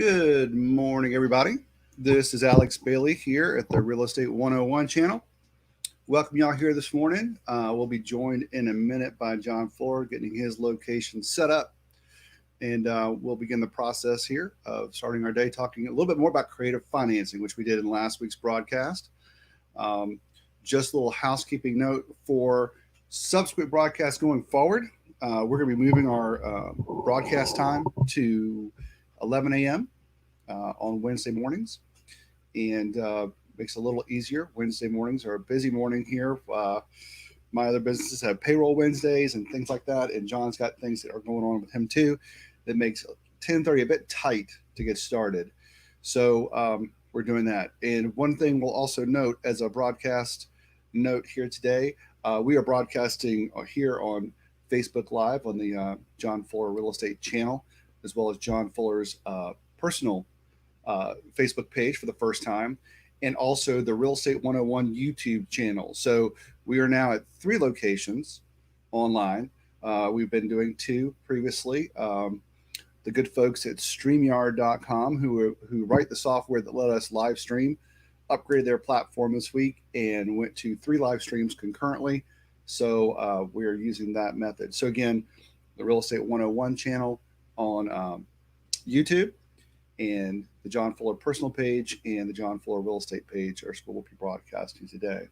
Good morning, everybody. This is Alex Bailey here at the Real Estate 101 channel. Welcome y'all here this morning. We'll be joined in a minute by John Fuller getting his location set up. And we'll begin the process here of starting our day talking a little bit more about creative financing, which we did in last week's broadcast. Um, just a little housekeeping note for subsequent broadcasts going forward. We're going to be moving our broadcast time to 11 a.m. On Wednesday mornings, and makes it a little easier. Wednesday mornings are a busy morning here. My other businesses have payroll Wednesdays and things like that, and John's got things that are going on with him too that makes 10:30 a bit tight to get started. So we're doing that. And one thing we'll also note as a broadcast note here today, we are broadcasting here on Facebook Live on the John Fuller Real Estate channel, as well as John Fuller's personal Facebook page for the first time, and also the Real Estate 101 YouTube channel. So we are now at 3 locations online. We've been doing 2 previously. The good folks at StreamYard.com, who write the software that let us live stream, upgraded their platform this week and went to 3 live streams concurrently. So we are using that method. So again, the Real Estate 101 channel on YouTube, and the John Fuller personal page and the John Fuller real estate page are what we'll be broadcasting today.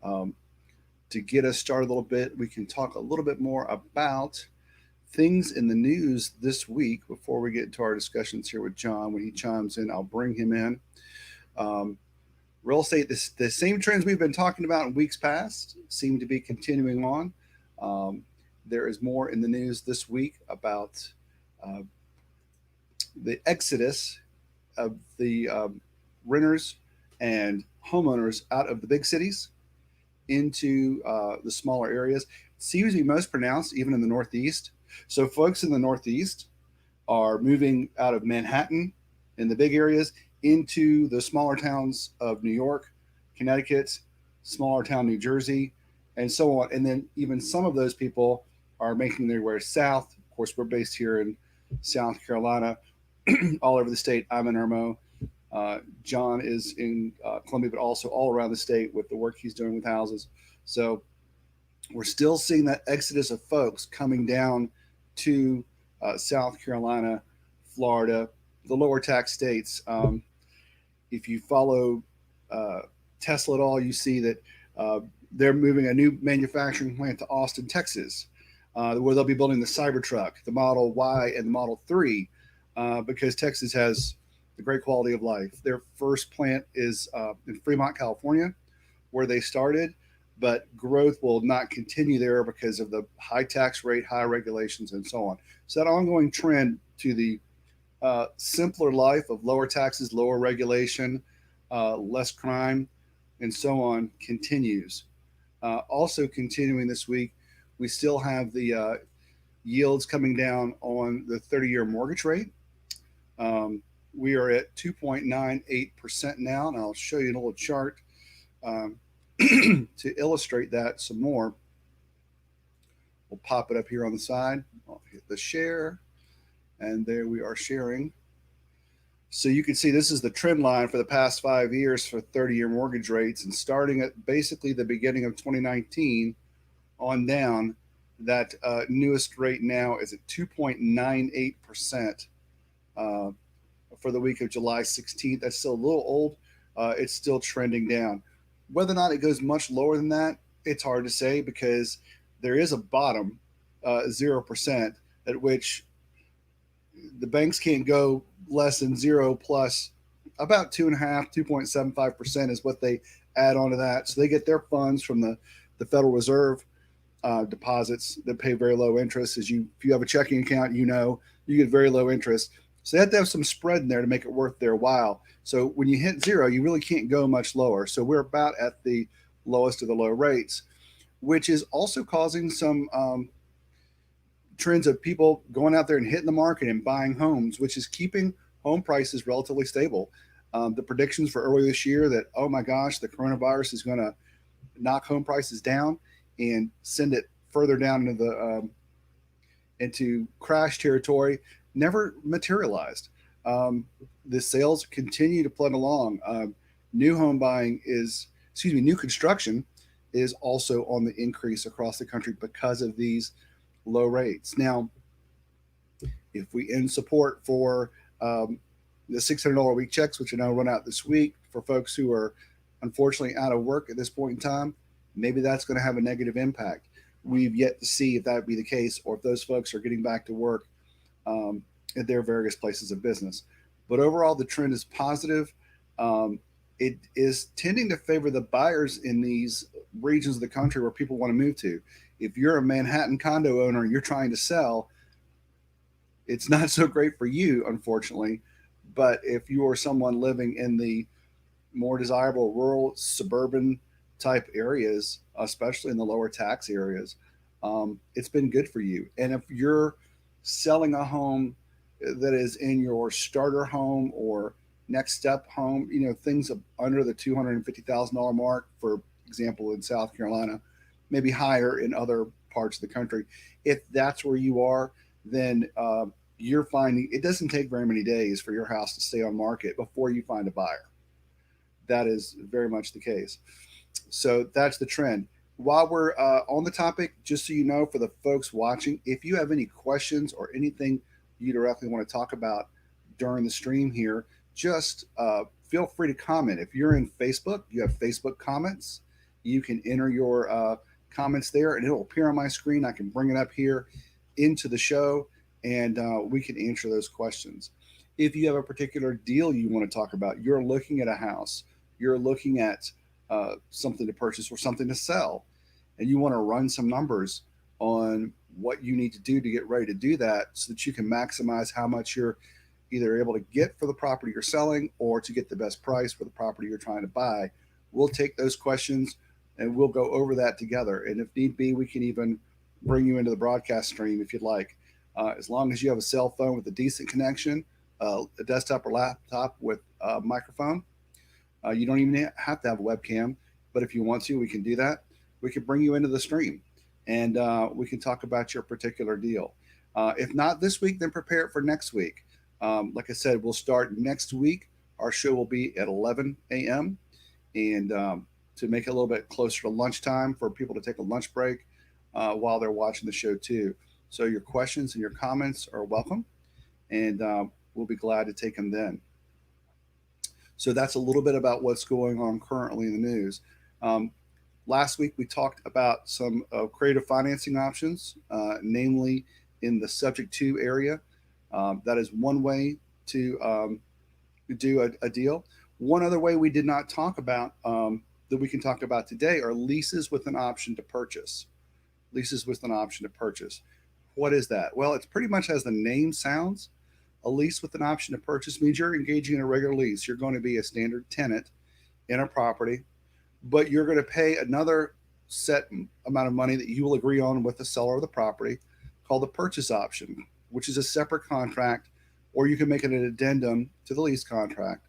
To get us started a little bit, we can talk a little bit more about things in the news this week before we get into our discussions here with John. When he chimes in, I'll bring him in. Real estate, the same trends we've been talking about in weeks past seem to be continuing on. There is more in the news this week about the exodus of the renters and homeowners out of the big cities into the smaller areas. It seems to be most pronounced even in the Northeast. So folks in the Northeast are moving out of Manhattan and the big areas into the smaller towns of New York, Connecticut, smaller town New Jersey, and so on. And then even some of those people are making their way south. Of course, we're based here in South Carolina, all over the state. I'm in Irmo. John is in Columbia, but also all around the state with the work he's doing with houses. So we're still seeing that exodus of folks coming down to South Carolina, Florida, the lower tax states. If you follow Tesla at all, you see that they're moving a new manufacturing plant to Austin, Texas, where they'll be building the Cybertruck, the Model Y, and the Model 3, because Texas has the great quality of life. Their first plant is in Fremont, California, where they started, but growth will not continue there because of the high tax rate, high regulations, and so on. So that ongoing trend to the simpler life of lower taxes, lower regulation, less crime, and so on continues. Also continuing this week, we still have the yields coming down on the 30-year mortgage rate. We are at 2.98% now, and I'll show you a little chart to illustrate that some more. We'll pop it up here on the side. I'll hit the share, and there we are sharing. So you can see this is the trend line for the past 5 years for 30-year mortgage rates, and starting at basically the beginning of 2019 on down, that newest rate now is at 2.98% for the week of July 16th. That's still a little old. It's still trending down. Whether or not it goes much lower than that, it's hard to say, because there is a bottom, 0%, at which the banks can't go less than 0 plus about 2.5, 2.75% is what they add on to that. So they get their funds from the Federal Reserve deposits that pay very low interest. If you have a checking account, you get very low interest. So they have to have some spread in there to make it worth their while. So when you hit 0, you really can't go much lower. So we're about at the lowest of the low rates, which is also causing some trends of people going out there and hitting the market and buying homes, which is keeping home prices relatively stable. The predictions for earlier this year that, oh my gosh, the coronavirus is going to knock home prices down and send it further down into crash territory never materialized. The sales continue to plug along. New home buying is, excuse me, new construction is also on the increase across the country because of these low rates. Now, if we end support for the $600 a week checks, which are now run out this week for folks who are unfortunately out of work at this point in time, maybe that's going to have a negative impact. We've yet to see if that would be the case or if those folks are getting back to work at their various places of business. But overall, the trend is positive. It is tending to favor the buyers in these regions of the country where people want to move to. If you're a Manhattan condo owner and you're trying to sell, it's not so great for you, unfortunately. But if you are someone living in the more desirable rural, suburban type areas, especially in the lower tax areas, it's been good for you. And if you're selling a home that is in your starter home or next step home, things under the $250,000 mark, for example, in South Carolina, maybe higher in other parts of the country. If that's where you are, then you're finding it doesn't take very many days for your house to stay on market before you find a buyer. That is very much the case. So that's the trend. While we're on the topic, just so you know, for the folks watching, if you have any questions or anything you directly want to talk about during the stream here, just feel free to comment. If you're in Facebook, you have Facebook comments, you can enter your comments there and it'll appear on my screen. I can bring it up here into the show and we can answer those questions. If you have a particular deal you want to talk about, you're looking at a house, you're looking at something to purchase or something to sell, and you want to run some numbers on what you need to do to get ready to do that so that you can maximize how much you're either able to get for the property you're selling or to get the best price for the property you're trying to buy, we'll take those questions and we'll go over that together. And if need be, we can even bring you into the broadcast stream if you'd like. As long as you have a cell phone with a decent connection, a desktop or laptop with a microphone, you don't even have to have a webcam, but if you want to, we can do that. We can bring you into the stream and we can talk about your particular deal. If not this week, then prepare it for next week. Like I said, we'll start next week. Our show will be at 11 a.m. And to make it a little bit closer to lunchtime for people to take a lunch break while they're watching the show too. So your questions and your comments are welcome, and we'll be glad to take them then. So that's a little bit about what's going on currently in the news. Last week we talked about some creative financing options, namely in the subject to area. That is one way to do a deal. One other way we did not talk about that we can talk about today are leases with an option to purchase. Leases with an option to purchase. What is that? Well, it's pretty much as the name sounds. A lease with an option to purchase means you're engaging in a regular lease. You're going to be a standard tenant in a property, but you're going to pay another set amount of money that you will agree on with the seller of the property called the purchase option, which is a separate contract, or you can make it an addendum to the lease contract.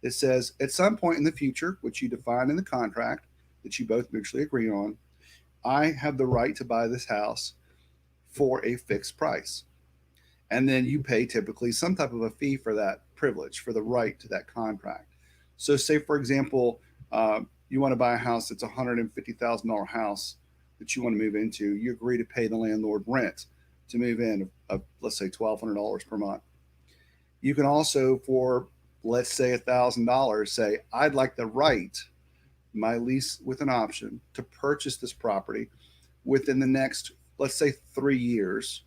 It says at some point in the future, which you define in the contract that you both mutually agree on, I have the right to buy this house for a fixed price. And then you pay typically some type of a fee for that privilege, for the right to that contract. So say, for example, you want to buy a house that's a $150,000 house that you want to move into. You agree to pay the landlord rent to move in of let's say $1,200 per month. You can also, for let's say $1,000, say, I'd like the right, my lease with an option, to purchase this property within the next, let's say 3 years.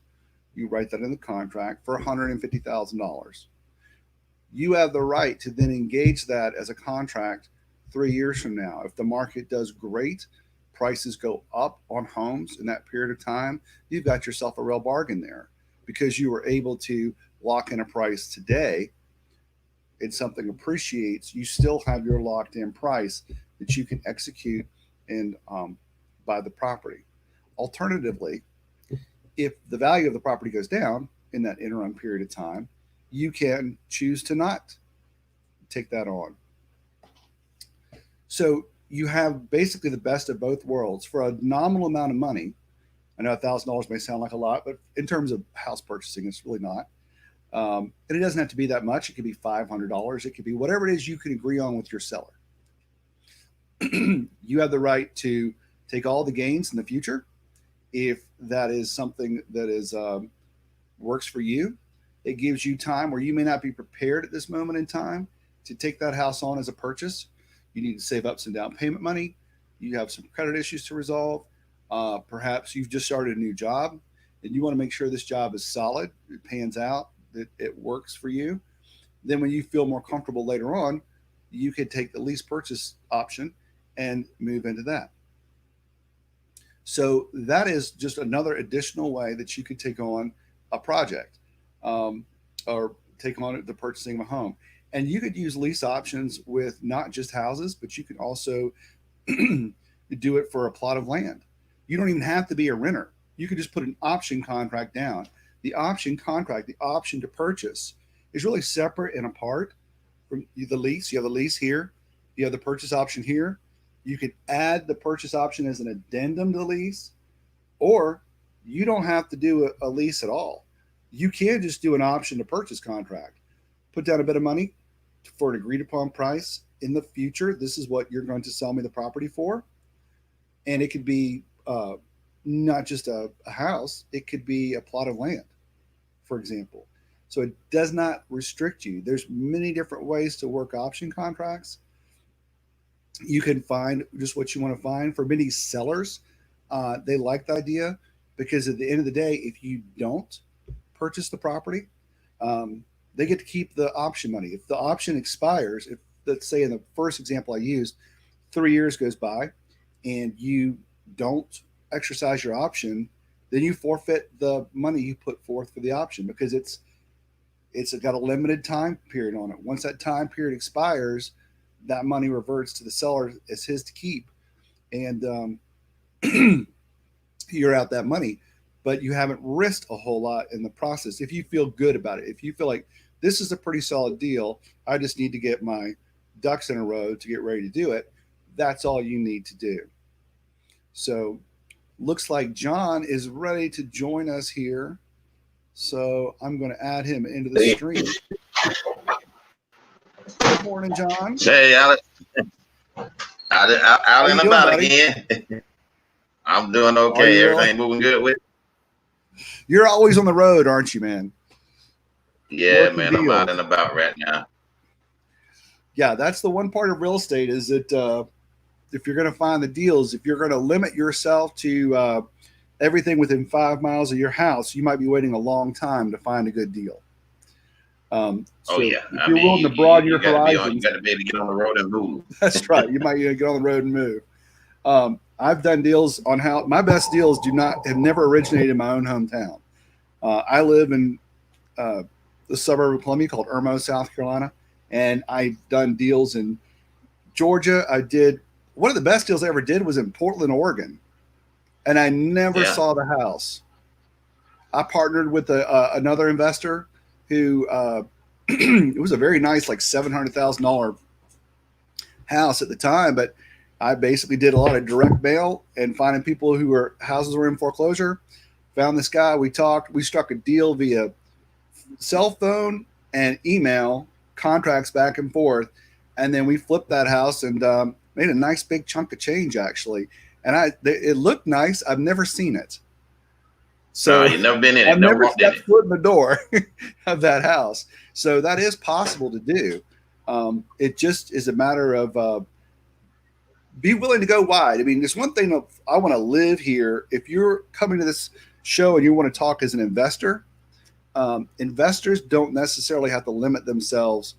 You write that in the contract for $150,000. You have the right to then engage that as a contract 3 years from now. If the market does great, prices go up on homes in that period of time, you've got yourself a real bargain there because you were able to lock in a price today and something appreciates, you still have your locked in price that you can execute and buy the property. Alternatively, if the value of the property goes down in that interim period of time, you can choose to not take that on. So you have basically the best of both worlds for a nominal amount of money. I know $1,000 may sound like a lot, but in terms of house purchasing, it's really not. And it doesn't have to be that much. It could be $500. It could be whatever it is you can agree on with your seller. You have the right to take all the gains in the future if that is something that is works for you. It gives you time where you may not be prepared at this moment in time to take that house on as a purchase. You need to save up some down payment money. You have some credit issues to resolve. Perhaps you've just started a new job and you want to make sure this job is solid, it pans out, that it works for you. Then when you feel more comfortable later on, you could take the lease purchase option and move into that. So that is just another additional way that you could take on a project, or take on the purchasing of a home. And you could use lease options with not just houses, but you can also do it for a plot of land. You don't even have to be a renter. You can just put an option contract down. The option contract, the option to purchase, is really separate and apart from the lease. You have the lease here, you have the purchase option here. You could add the purchase option as an addendum to the lease, or you don't have to do a lease at all. You can just do an option to purchase contract, put down a bit of money for an agreed upon price. In the future, this is what you're going to sell me the property for. And it could be not just a house, it could be a plot of land, for example. So it does not restrict you. There's many different ways to work option contracts. You can find just what you want to find. For many sellers, they like the idea because at the end of the day, if you don't purchase the property, they get to keep the option money. If the option expires, if let's say in the first example I used, 3 years goes by and you don't exercise your option, then you forfeit the money you put forth for the option because it's got a limited time period on it. Once that time period expires, that money reverts to the seller as his to keep, and you're out that money, but you haven't risked a whole lot in the process. If you feel good about it, if you feel like this is a pretty solid deal, I just need to get my ducks in a row to get ready to do it, that's all you need to do. So looks like John is ready to join us here. So I'm going to add him into the stream. Good morning, John. Hey, Alex. Out and about again. I'm doing okay. Everything moving good with you? You're always on the road, aren't you, man? Yeah, man. I'm out and about right now. Yeah, that's the one part of real estate is that if you're going to find the deals, if you're going to limit yourself to everything within 5 miles of your house, you might be waiting a long time to find a good deal. So yeah, if you're willing to broaden your horizons, you got to be able to get on the road and move. That's right. You might get on the road and move. I've done deals on how my best deals have never originated in my own hometown. I live in the suburb of Columbia called Irmo, South Carolina, and I've done deals in Georgia. One of the best deals I ever did was in Portland, Oregon, and I never saw the house. I partnered with another investor who it was a very nice, like $700,000 house at the time, but I basically did a lot of direct mail and finding people houses were in foreclosure. Found this guy, we talked, we struck a deal via cell phone and email, contracts back and forth, and then we flipped that house and made a nice big chunk of change actually. And it looked nice. I've never seen it. So you've never been in it. I've never stepped foot in the door of that house. So that is possible to do. It just is a matter of be willing to go wide. I mean, there's one thing that I want to live here. If you're coming to this show and you want to talk as an investor, investors don't necessarily have to limit themselves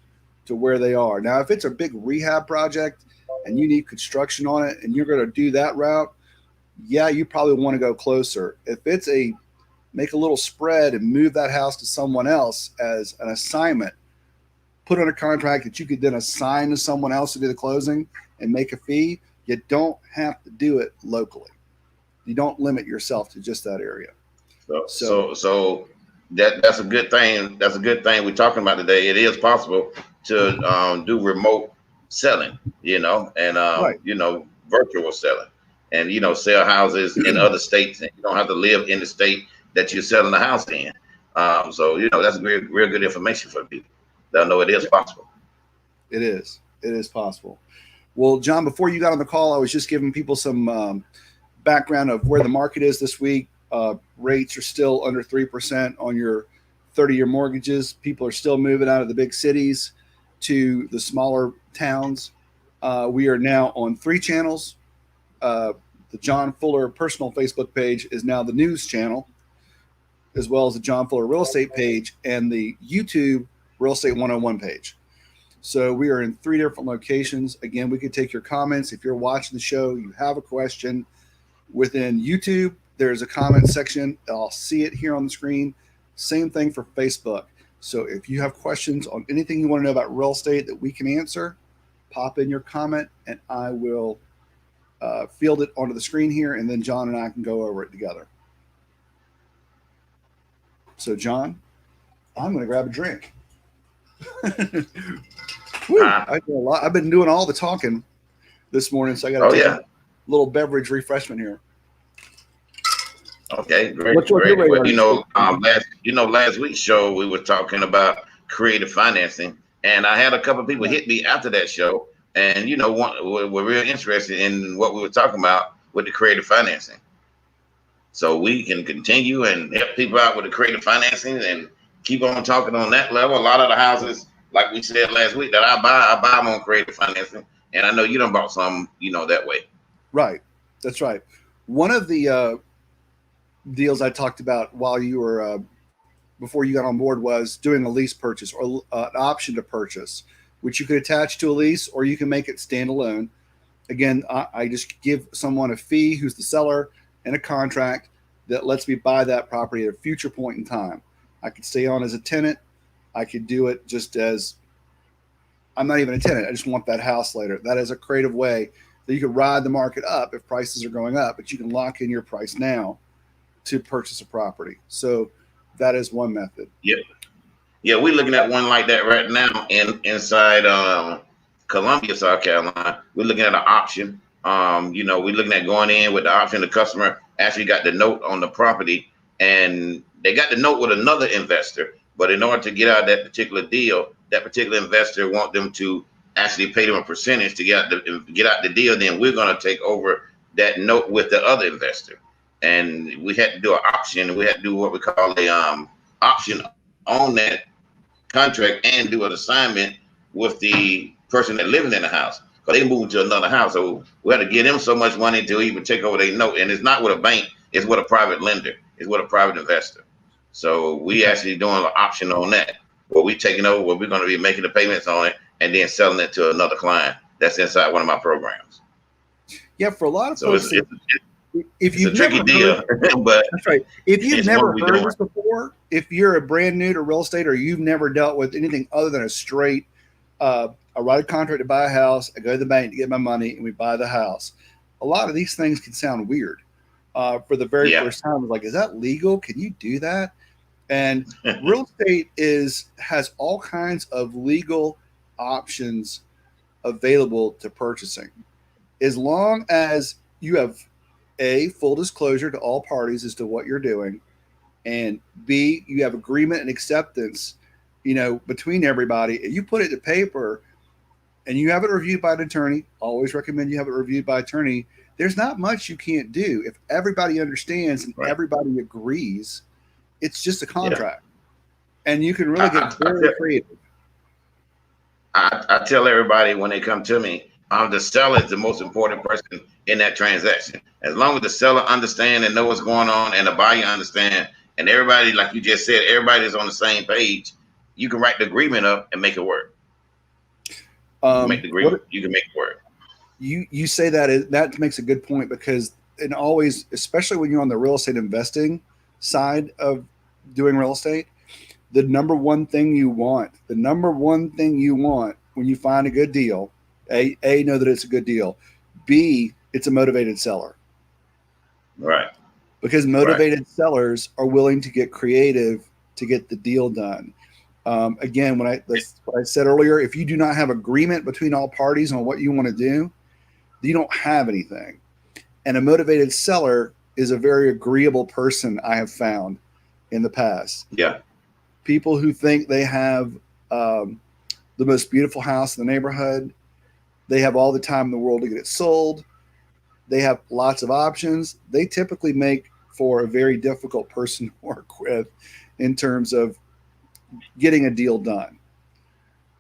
to where they are. Now, if it's a big rehab project and you need construction on it and you're going to do that route, yeah, you probably want to go closer. If it's make a little spread and move that house to someone else as an assignment, put on a contract that you could then assign to someone else to do the closing and make a fee, you don't have to do it locally. You don't limit yourself to just that area. So that's a good thing. That's a good thing we're talking about today. It is possible to do remote selling, and virtual selling, and sell houses in other states, and you don't have to live in the state that you're selling the house in. So that's real good information for people. They'll know it is possible. It is. It is possible. Well, John, before you got on the call, I was just giving people some background of where the market is this week. Rates are still under 3% on your 30-year mortgages. People are still moving out of the big cities to the smaller towns. We are now on 3 channels. The John Fuller personal Facebook page is now the news channel, as well as the John Fuller real estate page and the YouTube Real Estate 101 page. So we are in 3 different locations. Again, we can take your comments. If you're watching the show, you have a question within YouTube, there's a comment section. I'll see it here on the screen. Same thing for Facebook. So if you have questions on anything you want to know about real estate that we can answer, pop in your comment and I will field it onto the screen here, and then John and I can go over it together. So John, I'm going to grab a drink. I do a lot. I've been doing all the talking this morning, so I got a little beverage refreshment here. Okay, great. Well, last week's show we were talking about creative financing, and I had a couple of people hit me after that show, and we're real interested in what we were talking about with the creative financing. So we can continue and help people out with the creative financing and keep on talking on that level. A lot of the houses, like we said last week, that I buy them on creative financing, and I know you done bought some, that way. Right, that's right. One of the deals I talked about while you were before you got on board was doing a lease purchase or an option to purchase, which you could attach to a lease or you can make it standalone. Again, I just give someone a fee who's the seller and a contract that lets me buy that property at a future point in time. I could stay on as a tenant. I could do it just as I'm not even a tenant. I just want that house later. That is a creative way that you could ride the market up if prices are going up, but you can lock in your price now to purchase a property. So that is one method. Yep. Yeah, we're looking at one like that right now inside Columbia, South Carolina. We're looking at an option. We're looking at going in with the option. The customer actually got the note on the property, and they got the note with another investor. But in order to get out of that particular deal, that particular investor want them to actually pay them a percentage to get out the deal. Then we're going to take over that note with the other investor. And we had to do an option. We had to do what we call a option on that contract and do an assignment with the person that living in the house, because they moved to another house. So we had to give them so much money to even take over their note. And it's not with a bank. It's with a private lender. It's with a private investor. So we actually doing an option on that, where we taking over, where we're going to be making the payments on it and then selling it to another client that's inside one of my programs. Yeah, for a lot of folks. If you've never heard, deal, but that's right. If you've never heard this before, if you're a brand new to real estate or you've never dealt with anything other than a straight, I write a contract to buy a house, I go to the bank to get my money, and we buy the house. A lot of these things can sound weird for the very first time. It's like, is that legal? Can you do that? And real estate has all kinds of legal options available to purchasing, as long as you have full disclosure to all parties as to what you're doing, and B, you have agreement and acceptance, between everybody. If you put it to paper and you have it reviewed by an attorney, always recommend you have it reviewed by an attorney. There's not much you can't do. If everybody understands and everybody agrees, it's just a contract. And you can really get very creative. I tell everybody when they come to me, the seller is the most important person in that transaction. As long as the seller understand and know what's going on, and the buyer understand, and everybody, like you just said, everybody is on the same page, you can write the agreement up and make it work. Make the agreement. You can make it work. You say that makes a good point, because and always, especially when you're on the real estate investing side of doing real estate, the number one thing you want when you find a good deal, A, know that it's a good deal. B, it's a motivated seller. Right. Because motivated sellers are willing to get creative to get the deal done. Again, what I said earlier, if you do not have agreement between all parties on what you want to do, you don't have anything. And a motivated seller is a very agreeable person, I have found, in the past. Yeah. People who think they have the most beautiful house in the neighborhood, they have all the time in the world to get it sold. They have lots of options. They typically make for a very difficult person to work with in terms of getting a deal done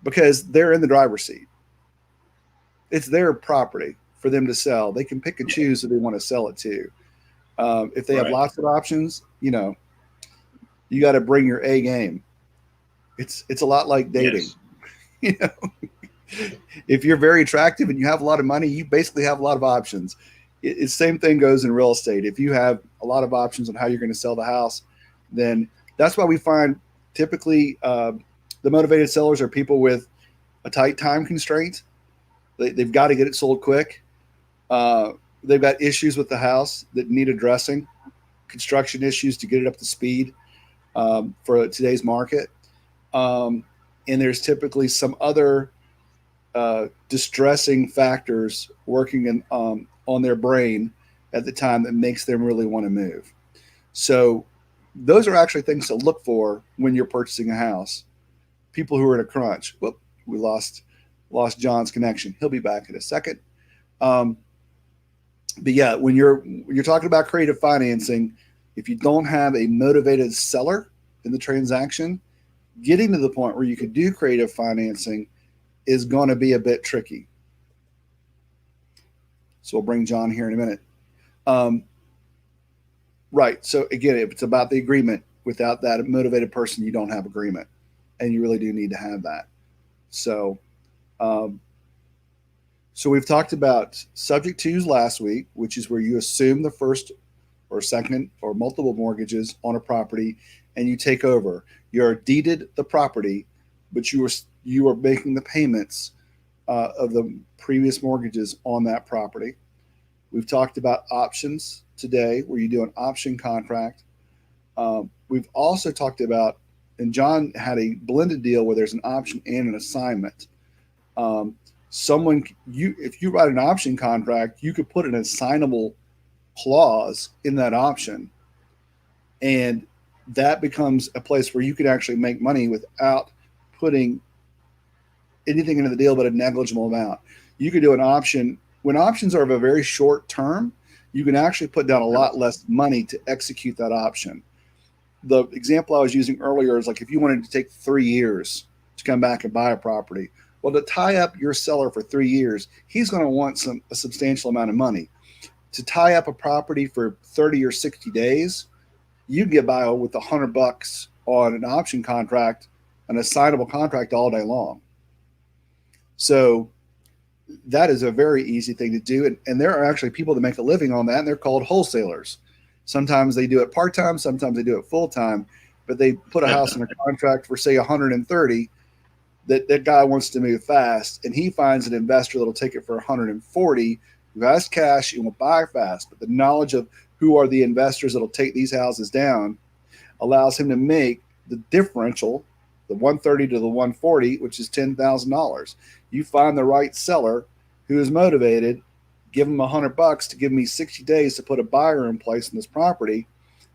because they're in the driver's seat. It's their property for them to sell. They can pick and choose who they want to sell it to. If they have lots of options, you know, you got to bring your A game. It's a lot like dating. Yes. You know, if you're very attractive and you have a lot of money, you basically have a lot of options. Same thing goes in real estate. If you have a lot of options on how you're going to sell the house, then that's why we find typically the motivated sellers are people with a tight time constraint. They've got to get it sold quick. They've got issues with the house that need addressing, construction issues to get it up to speed for today's market. And there's typically some other distressing factors working on their brain at the time that makes them really want to move. So those are actually things to look for when you're purchasing a house. People who are in a crunch. Whoop, we lost John's connection. He'll be back in a second. But yeah, when you're talking about creative financing, if you don't have a motivated seller in the transaction, getting to the point where you could do creative financing is going to be a bit tricky. So we'll bring John here in a minute. Right. So again, if it's about the agreement, without that motivated person, you don't have agreement, and you really do need to have that. So, so we've talked about subject twos last week, which is where you assume the first or second or multiple mortgages on a property and you take over. You're deeded the property, but you are making the payments of the previous mortgages on that property. We've talked about options today, where you do an option contract. We've also talked about, and John had a blended deal where there's an option and an assignment. If you write an option contract, you could put an assignable clause in that option, and that becomes a place where you can actually make money without putting anything into the deal but a negligible amount. You could do an option. When options are of a very short term, you can actually put down a lot less money to execute that option. The example I was using earlier is like if you wanted to take 3 years to come back and buy a property. Well, to tie up your seller for 3 years, he's going to want a substantial amount of money. To tie up a property for 30 or 60 days, you can get by with $100 on an option contract, an assignable contract all day long. So that is a very easy thing to do. And there are actually people that make a living on that, and they're called wholesalers. Sometimes they do it part-time, sometimes they do it full-time, but they put a house in a contract for, say, 130. That guy wants to move fast, and he finds an investor that'll take it for 140, who has cash and will buy fast. But the knowledge of who are the investors that'll take these houses down allows him to make the differential, the 130 to the 140, which is $10,000. You find the right seller who is motivated, give him $100 to give me 60 days to put a buyer in place in this property,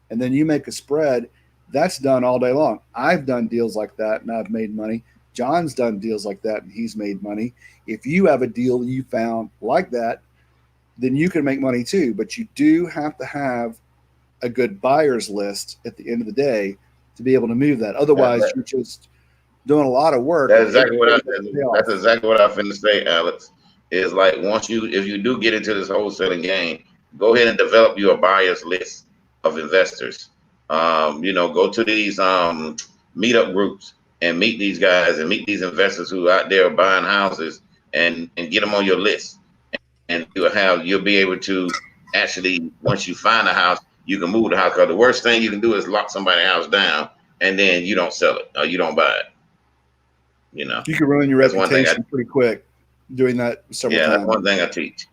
and then you make a spread. That's done all day long. I've done deals like that, and I've made money. John's done deals like that, and he's made money. If you have a deal you found like that, then you can make money too. But you do have to have a good buyer's list at the end of the day to be able to move that. Otherwise, you're just doing a lot of work. That's exactly what I finna say, Alex. Is like if you do get into this wholesaling game, go ahead and develop you a buyer's list of investors. Go to these meetup groups and meet these guys and meet these investors who are out there buying houses and get them on your list. And you'll be able to actually, once you find a house, you can move the house. Because the worst thing you can do is lock somebody's house down and then you don't sell it or you don't buy it. You can ruin your reputation pretty quick doing that several times. That's one thing I teach.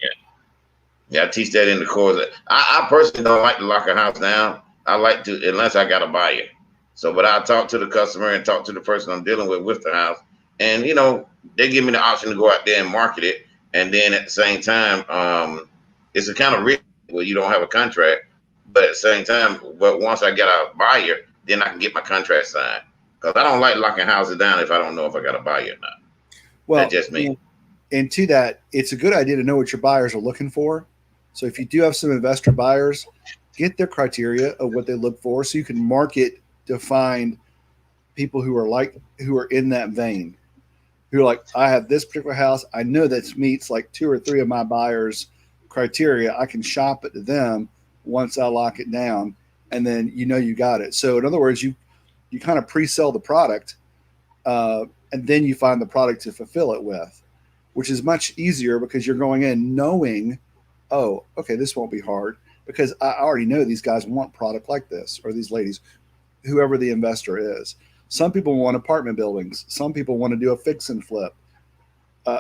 Yeah, I teach that in the course. I personally don't like to lock a house down. I like to, unless I got a buyer. So, but I talk to the customer and talk to the person I'm dealing with the house. And, they give me the option to go out there and market it. And then at the same time, it's a kind of risk where you don't have a contract. But at the same time, but once I get a buyer, then I can get my contract signed. Because I don't like locking houses down if I don't know if I got a buyer or not. Well, that's just me. And to that, it's a good idea to know what your buyers are looking for. So if you do have some investor buyers, get their criteria of what they look for, so you can market to find people who are in that vein, who are like, I have this particular house. I know that meets like 2 or 3 of my buyers' criteria. I can shop it to them once I lock it down, and then you got it. So in other words, you kind of pre-sell the product, and then you find the product to fulfill it with, which is much easier because you're going in knowing, oh, okay, this won't be hard because I already know these guys want product like this, or these ladies, whoever the investor is. Some people want apartment buildings. Some people want to do a fix and flip.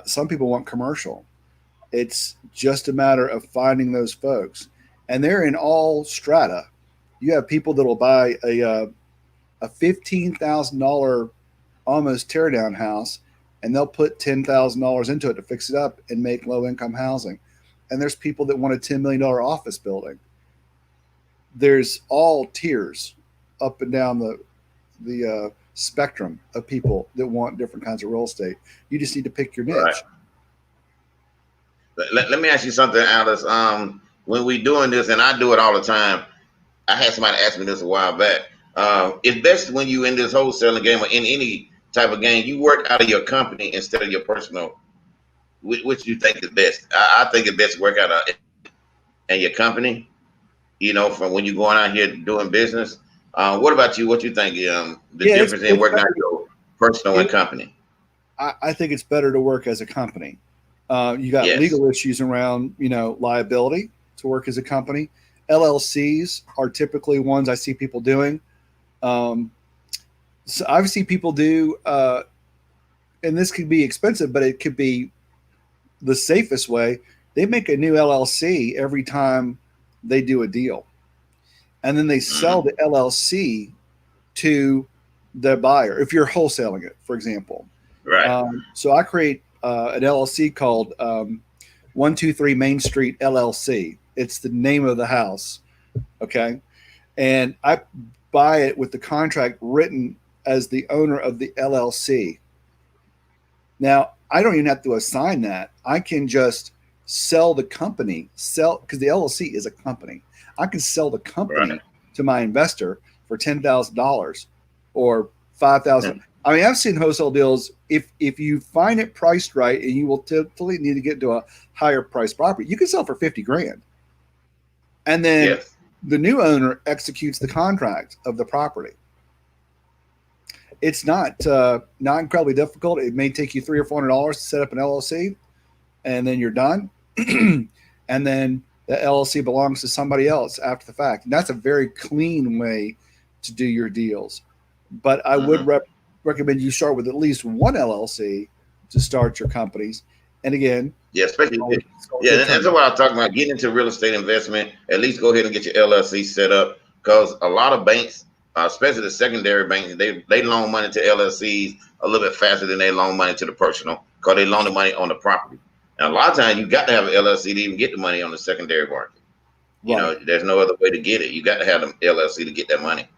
Some people want commercial. It's just a matter of finding those folks. And they're in all strata. You have people that will buy a $15,000 almost teardown house, and they'll put $10,000 into it to fix it up and make low-income housing. And there's people that want a $10 million office building. There's all tiers up and down the spectrum of people that want different kinds of real estate. You just need to pick your niche. Right. Let me ask you something, Alice. When we doing this, and I do it all the time, I had somebody ask me this a while back. It's best when you in this wholesaling game or in any type of game, you work out of your company instead of your personal. Which you think is best? I think it's best to work out in your company. From when you're going out here doing business. What about you? What you think? The difference in working out your personal and company? I think it's better to work as a company. You got legal issues around, liability to work as a company. LLCs are typically ones I see people doing. So I've seen people do, and this could be expensive, but it could be the safest way. They make a new LLC every time they do a deal. And then they sell the LLC to the buyer, if you're wholesaling it, for example. Right. So I create an LLC called 123 Main Street LLC. It's the name of the house. Okay. And I buy it with the contract written as the owner of the LLC. Now, I don't even have to assign that. I can just sell the company, because the LLC is a company. I can sell the company to my investor for $10,000 or $5,000. I mean, I've seen wholesale deals. If you find it priced right, and you will typically need to get to a higher priced property, you can sell for $50,000, and then the new owner executes the contract of the property. It's not incredibly difficult. It may take you $300 or $400 to set up an LLC, and then you're done. And then the LLC belongs to somebody else after the fact. And that's a very clean way to do your deals. But I would recommend you start with at least one LLC to start your companies. And again, especially that's what I'm talking about. Getting into real estate investment, at least go ahead and get your LLC set up, because a lot of banks, especially the secondary banks, they loan money to LLCs a little bit faster than they loan money to the personal, because they loan the money on the property. And a lot of times you got to have an LLC to even get the money on the secondary market. There's no other way to get it. You got to have an LLC to get that money.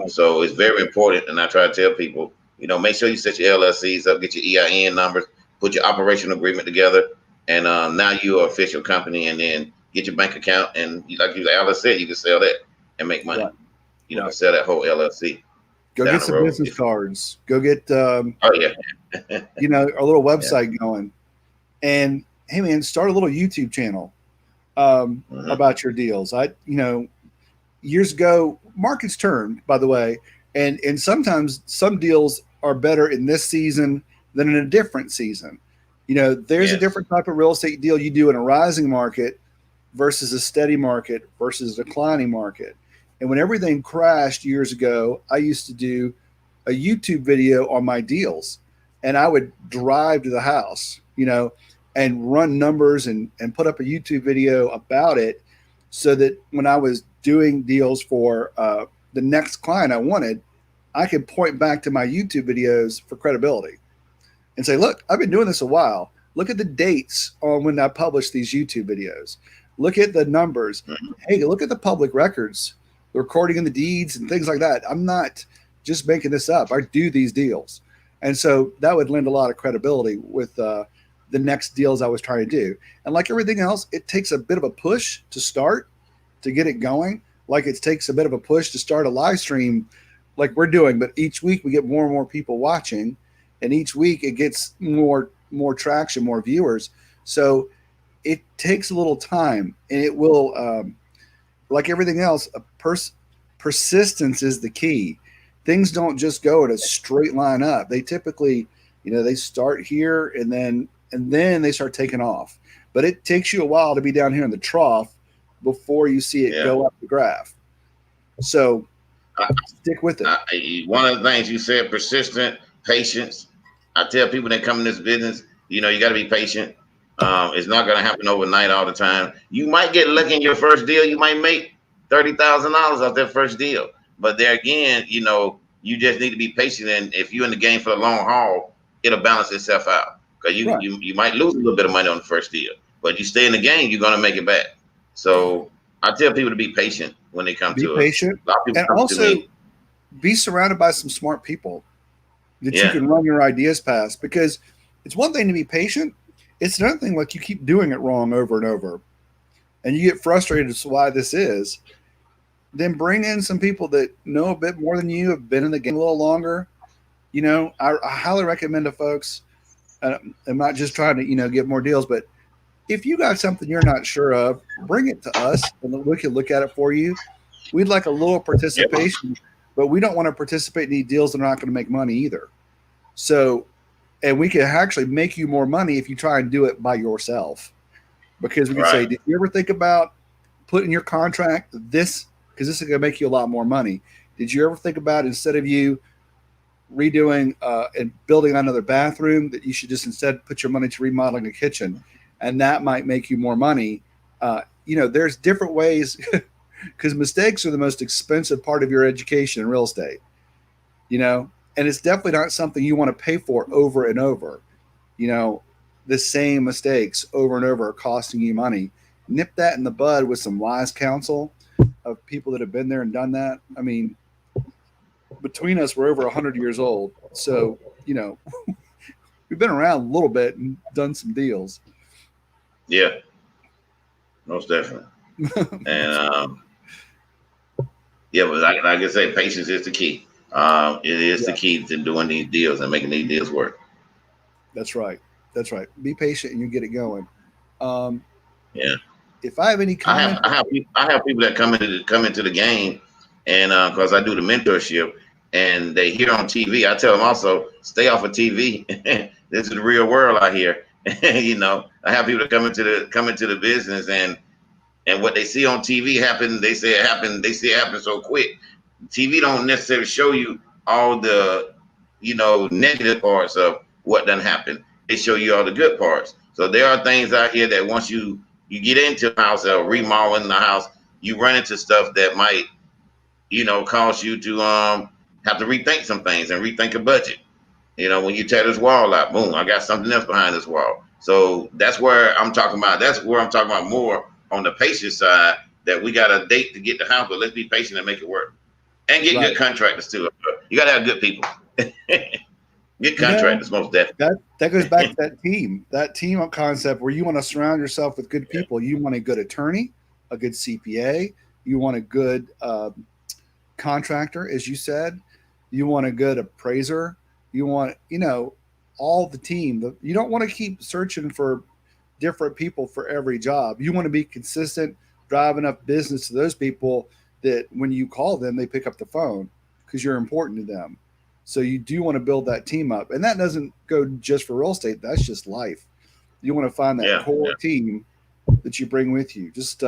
So it's very important. And I try to tell people, make sure you set your LLCs up, get your EIN numbers, put your operational agreement together. And now you're an official company, and then get your bank account. And like Alice said, you can sell that and make money. Sell that whole LLC. Go get some business cards. Go get, a little website going. And hey, man, start a little YouTube channel about your deals. Years ago, markets turn, by the way, and sometimes some deals are better in this season than in a different season. There's a different type of real estate deal you do in a rising market versus a steady market versus a declining market. And when everything crashed years ago, I used to do a YouTube video on my deals, and I would drive to the house, and run numbers and put up a YouTube video about it, so that when I was doing deals for the next client I wanted, I could point back to my YouTube videos for credibility and say, look, I've been doing this a while. Look at the dates on when I published these YouTube videos. Look at the numbers. Hey, look at the public records the recording and the deeds and things like that. I'm not just making this up. I do these deals. And so that would lend a lot of credibility with the next deals I was trying to do. And like everything else, it takes a bit of a push to start, to get it going. Like it takes a bit of a push to start a live stream like we're doing. But each week we get more and more people watching. And each week it gets more traction, more viewers. So it takes a little time, and it will, like everything else, persistence is the key. Things don't just go in a straight line up. They typically, they start here and then they start taking off. But it takes you a while to be down here in the trough before you see it go up the graph. So stick with it. One of the things you said, persistent, patience. I tell people that come in this business, you got to be patient. It's not going to happen overnight all the time. You might get lucky in your first deal. You might make $30,000 off that first deal. But there again, you just need to be patient. And if you're in the game for the long haul, it'll balance itself out. Because you might lose a little bit of money on the first deal. But you stay in the game, you're going to make it back. So I tell people to be patient when they come to us. Be patient. And also be surrounded by some smart people that you can run your ideas past. Because it's one thing to be patient. It's another thing, like you keep doing it wrong over and over, and you get frustrated as to why this is. Then bring in some people that know a bit more than you, have been in the game a little longer. I highly recommend to folks. I'm not just trying to, get more deals, but if you got something you're not sure of, bring it to us, and we can look at it for you. We'd like a little participation, but we don't want to participate in any deals that are not going to make money either. So. And we can actually make you more money if you try and do it by yourself. Because we can say, did you ever think about putting in your contract this? Because this is going to make you a lot more money. Did you ever think about, instead of you redoing and building another bathroom, that you should just instead put your money to remodeling a kitchen? And that might make you more money. There's different ways, because mistakes are the most expensive part of your education in real estate. And it's definitely not something you want to pay for over and over. The same mistakes over and over are costing you money. Nip that in the bud with some wise counsel of people that have been there and done that. I mean, between us, we're over 100 years old. So, we've been around a little bit and done some deals. Yeah, most definitely. And, but like I say, patience is the key. It is the key to doing these deals and making these deals work. That's right. Be patient and you get it going. If I have any comments, I have people that come into the game, and because I do the mentorship, and they hear on TV, I tell them also, stay off of TV. This is the real world out here. I have people that come into the business, and what they see on TV happen. They say it happened. They see it happen so quick. TV don't necessarily show you all the, negative parts of what done happened. They show you all the good parts. So there are things out here that once you get into the house or remodeling the house, you run into stuff that might, cause you to have to rethink some things and rethink a budget. When you tear this wall out, boom, I got something else behind this wall. So that's where I'm talking about. That's where I'm talking about more on the patience side, that we got a date to get the house, but let's be patient and make it work. And get good contractors too. You got to have good people. Good contractors, most definitely. That goes back to that team concept where you want to surround yourself with good people. You want a good attorney, a good CPA. You want a good contractor, as you said. You want a good appraiser. You want, all the team. You don't want to keep searching for different people for every job. You want to be consistent, drive enough business to those people that when you call them, they pick up the phone because you're important to them. So you do want to build that team up. And that doesn't go just for real estate. That's just life. You want to find that core team that you bring with you. Just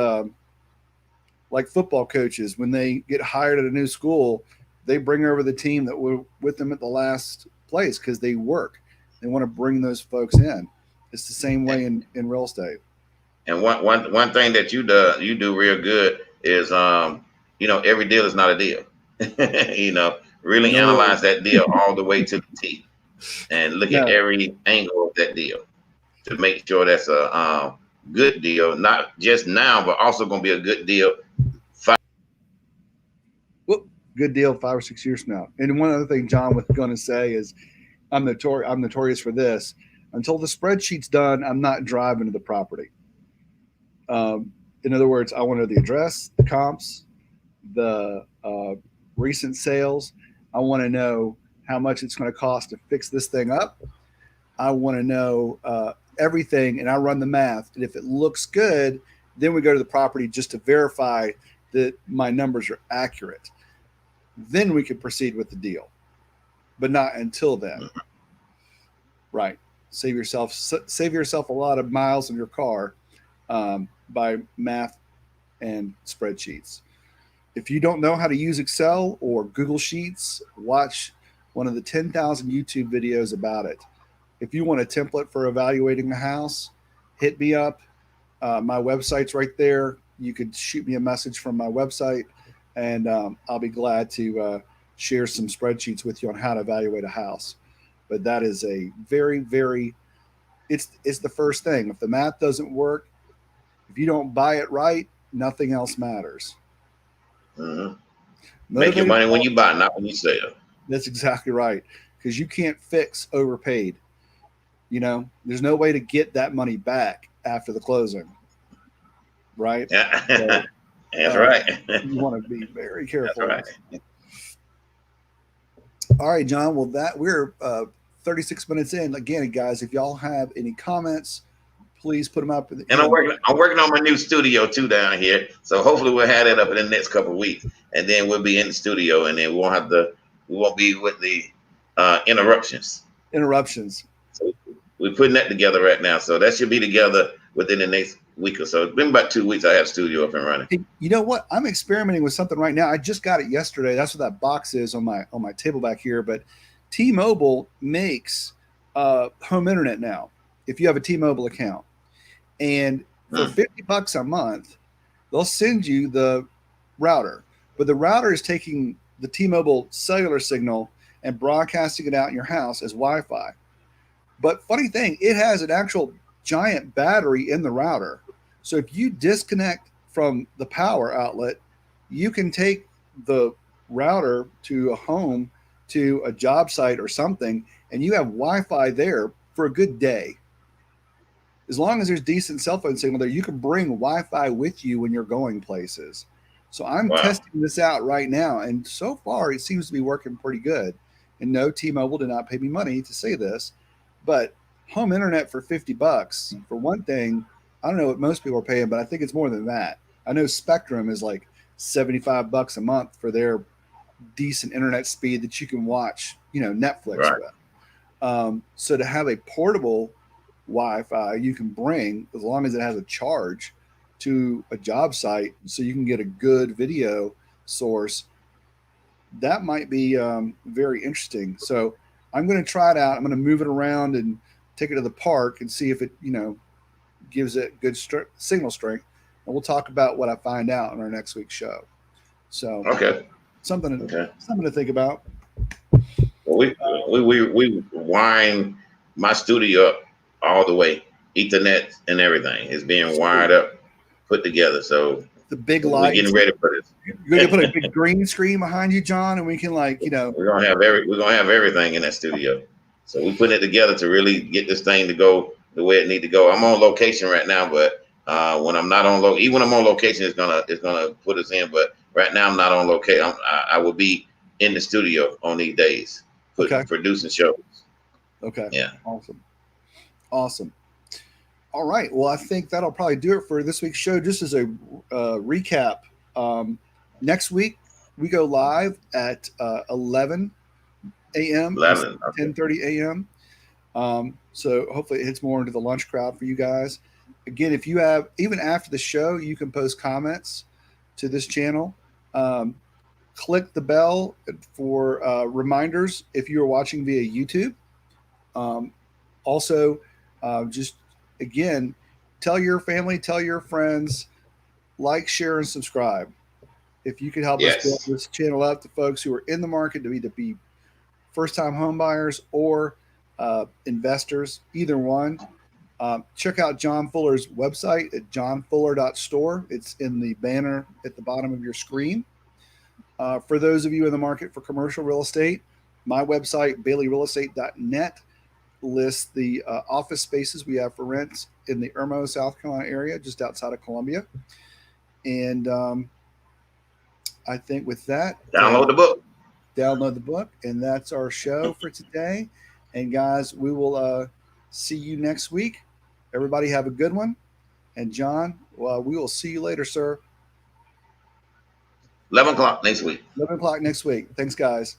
like football coaches, when they get hired at a new school, they bring over the team that were with them at the last place because they work. They want to bring those folks in. It's the same way in real estate. And one thing that you do real good is every deal is not a deal. Really analyze that deal all the way to the T, and look at every angle of that deal to make sure that's a good deal, not just now, but also going to be a good deal good deal 5 or 6 years from now. And one other thing John was going to say is I'm notorious for this. Until the spreadsheet's done, I'm not driving to the property. In other words, I want to know the address, the comps, the recent sales. I want to know how much it's going to cost to fix this thing up. I want to know everything, and I run the math. And if it looks good, then we go to the property just to verify that my numbers are accurate. Then we can proceed with the deal, but not until then. Right. Save yourself a lot of miles in your car by math and spreadsheets. If you don't know how to use Excel or Google Sheets, watch one of the 10,000 YouTube videos about it. If you want a template for evaluating a house, hit me up. My website's right there. You could shoot me a message from my website, and I'll be glad to share some spreadsheets with you on how to evaluate a house. But that is a very, very, it's the first thing. If the math doesn't work, if you don't buy it right, nothing else matters. Mm-hmm. Make your money when you buy, not when you sell. That's exactly right. Because you can't fix overpaid. You know, there's no way to get that money back after the closing. Right? So, that's right. You want to be very careful. That's right. All right, John. Well, we're 36 minutes in. Again, guys, if y'all have any comments, please put them up. And I'm working on my new studio too down here. So hopefully we'll have that up in the next couple of weeks, and then we'll be in the studio, and then we won't be with the interruptions. So we're putting that together right now. So that should be together within the next week or so. It's been about 2 weeks. I have studio up and running. Hey, you know what? I'm experimenting with something right now. I just got it yesterday. That's what that box is on my table back here. But T-Mobile makes home internet now. If you have a T-Mobile account, and for $50 a month, they'll send you the router. But the router is taking the T-Mobile cellular signal and broadcasting it out in your house as Wi-Fi. But funny thing, it has an actual giant battery in the router. So if you disconnect from the power outlet, you can take the router to a home, to a job site or something, and you have Wi-Fi there for a good day. As long as there's decent cell phone signal there, you can bring Wi-Fi with you when you're going places. So I'm testing this out right now, and so far it seems to be working pretty good. And no, T-Mobile did not pay me money to say this, but home internet for $50, for one thing, I don't know what most people are paying, but I think it's more than that. I know Spectrum is like $75 a month for their decent internet speed that you can watch, Netflix with. So to have a portable Wi-Fi you can bring, as long as it has a charge, to a job site, so you can get a good video source, that might be very interesting. So I'm going to try it out. I'm going to move it around and take it to the park and see if it, gives it good signal strength. And we'll talk about what I find out on our next week's show. So something to think about. Well, we wind my studio up all the way, Ethernet and everything is being wired up, put together. So the big lights. We're getting ready for this. You're gonna put a big green screen behind you, John, and we can we're gonna have everything in that studio. So we put it together to really get this thing to go the way it need to go. I'm on location right now, but when I'm not on even when I'm on location, it's gonna put us in. But right now I'm not on location. I will be in the studio on these days, producing shows. Okay. Yeah. Awesome. All right. Well, I think that'll probably do it for this week's show. Just as a recap, next week we go live at 11 a.m. 10:30 a.m. So hopefully it hits more into the lunch crowd for you guys. Again, if you have, even after the show, you can post comments to this channel. Click the bell for reminders if you are watching via YouTube. Also, just again, tell your family, tell your friends, like, share, and subscribe. If you could help us build this channel up to folks who are in the market to be first-time home buyers or investors, either one. Check out John Fuller's website at johnfuller.store. It's in the banner at the bottom of your screen. For those of you in the market for commercial real estate, my website, baileyrealestate.net, lists the office spaces we have for rents in the Irmo, South Carolina area, just outside of Columbia. And I think with that, download the book. Download the book. And that's our show for today. And guys, we will see you next week. Everybody have a good one. And John, we will see you later, sir. 11 o'clock next week. 11 o'clock next week. Thanks, guys.